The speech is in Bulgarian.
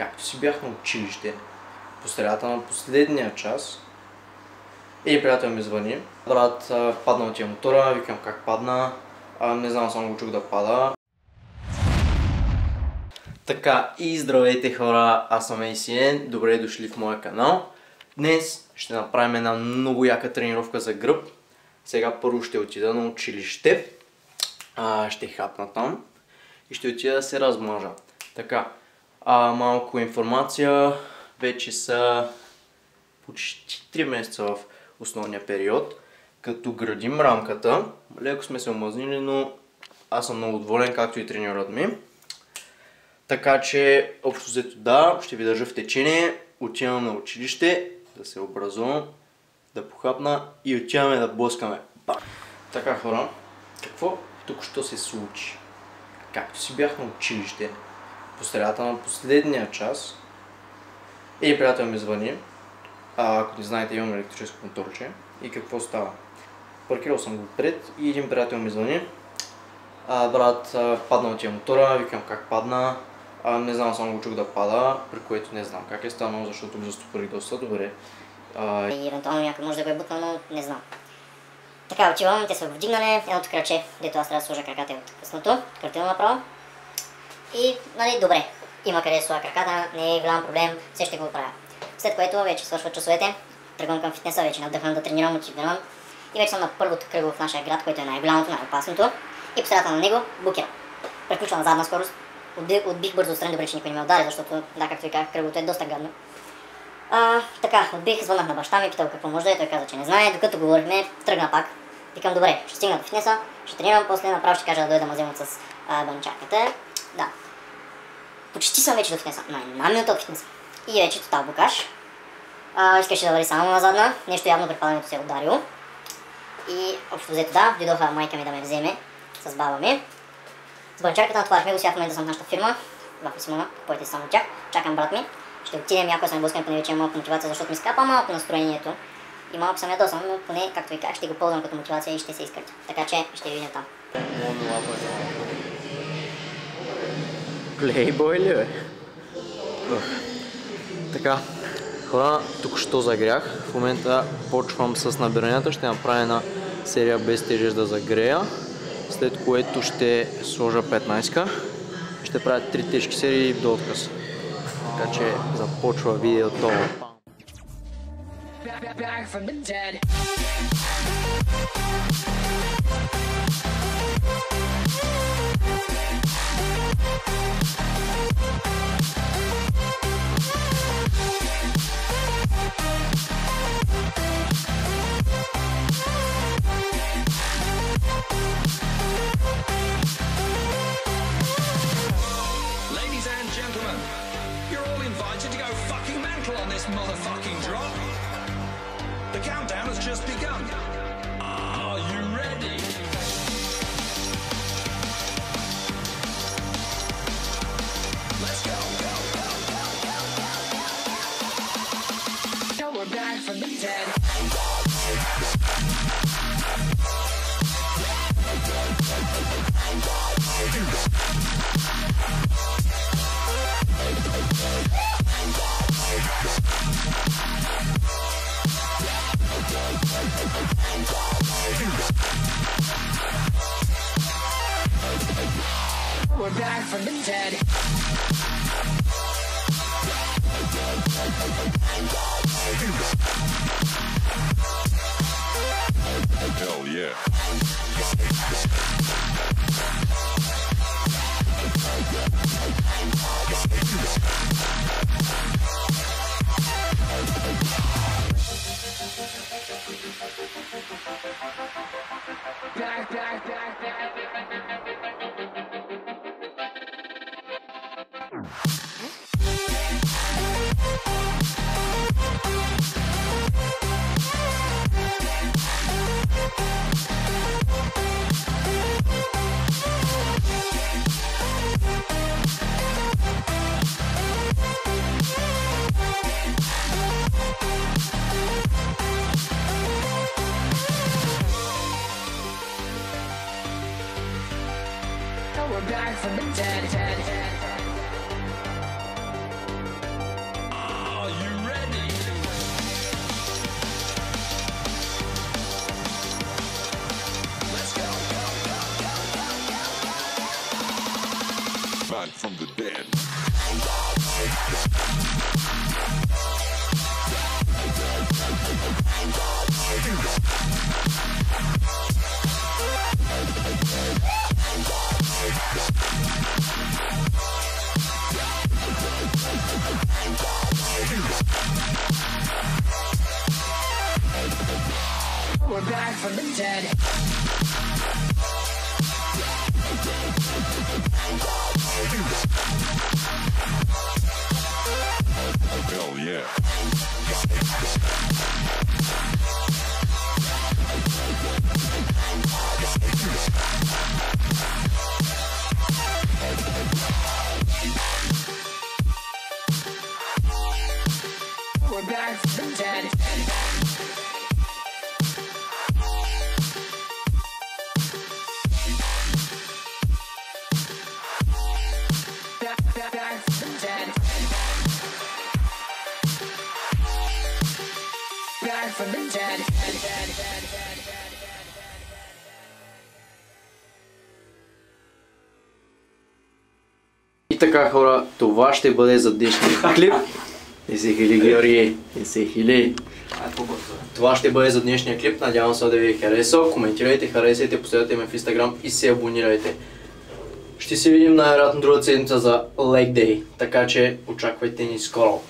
както си бях на училище, по средата на последния час, и приятел ми звъни. Брат, паднал ти е мотора, викам как падна, не знам, само го чух да пада. Така, и здравейте хора, аз съм ACN, добре дошли в моя канал. Днес ще направим една много яка тренировка за гръб. Сега първо ще отида на училище, ще хапна там и ще отида да се размажа. Така, малко информация, вече са почти 3 месеца в основния период, като градим рамката. Леко сме се омазнили, но аз съм много доволен, както и треньорът ми. Така че, общо взето да, ще ви държа в течение, отивам на училище, да се образувам, да похапна и отиваме да блъскаме. Така хора, какво току-що се случи? Както си бях на училище, по средата на последния час, един приятел ми звъни, ако не знаете, имам електрическо моторче, и какво става? Паркирал съм го пред и един приятел ми звъни, брат, паднал ти е мотора, викам как падна, не знам, само го чух да пада, при което не знам как е станало, защото го застопарих доста добре. И евентуално някой може да го е бутнал, но не знам. Така, отивам, те са го вдигнали, едното краче, дето аз трябва да сложа краката е откъснато, крътено направо. И, нали, добре, има къде да сложа краката, не е голям проблем, все ще го правя. След което вече свършват часовете, тръгвам към фитнеса, вече надъхвам да тренирам, мотивирам. И вече съм на първото кръгло в нашия град, което е най-голямото, най-опасното. И по средата на него букера. Преключвам на задна скорост, отбих бързо отстрани, добре, че никой не ме удари, защото, да, както ви казах, кръглото е доста гадно. Така, отбих, звъннах на баща ми, питал какво може да е, той каза, че не знае, докато говорихме, тръгна пак. Викам, добре, ще стигна до фитнеса, ще тренирам, после направо ще кажа да дойда да вземат с банчарката. Да. Почти съм вече до фитнеса, една минута от фитнеса. И вече тотал букаш. Искаше да върви само на задна, нещо явно при падането се е ударило. И общо взето да, дойдоха майка ми да ме вземе с баба ми. С банчарката натварихме го, сега в момента съм в нашата фирма, в Лисмона, купувайте само от тях. Чакам брат ми. Ще отидем и ако съм блъскан, поне вече малко мотивация, защото ми скапа малко настроението. И малко съм ядосан, но поне, както ви казах, ще го ползвам като мотивация и ще се изкъртя. Така че ще ви видим там. Плейбой ли бе? Така, хора, тук що загрях. В момента почвам с набиранията, ще направя една серия без тежест да загрея. След което ще сложа 15-ка. Ще правя 3 тежки серии до отказ. Така че започва видеото. Motherfucking drop. The countdown has just begun. Are you ready? Let's go. Now we're back from the dead. We're back from the dead. Hell yeah. We're back from the dead. Hell yeah. We're back from the dead. Back from the dead. И така, хора, това ще бъде за днешния клип. Не се хили, Георги, не се хили. Това ще бъде за днешния клип, надявам се да ви е харесал. Коментирайте, харесайте, последвайте ме в Instagram и се абонирайте. Ще се видим най-вероятно друга седмица за Leg Day, така че очаквайте ни скоро.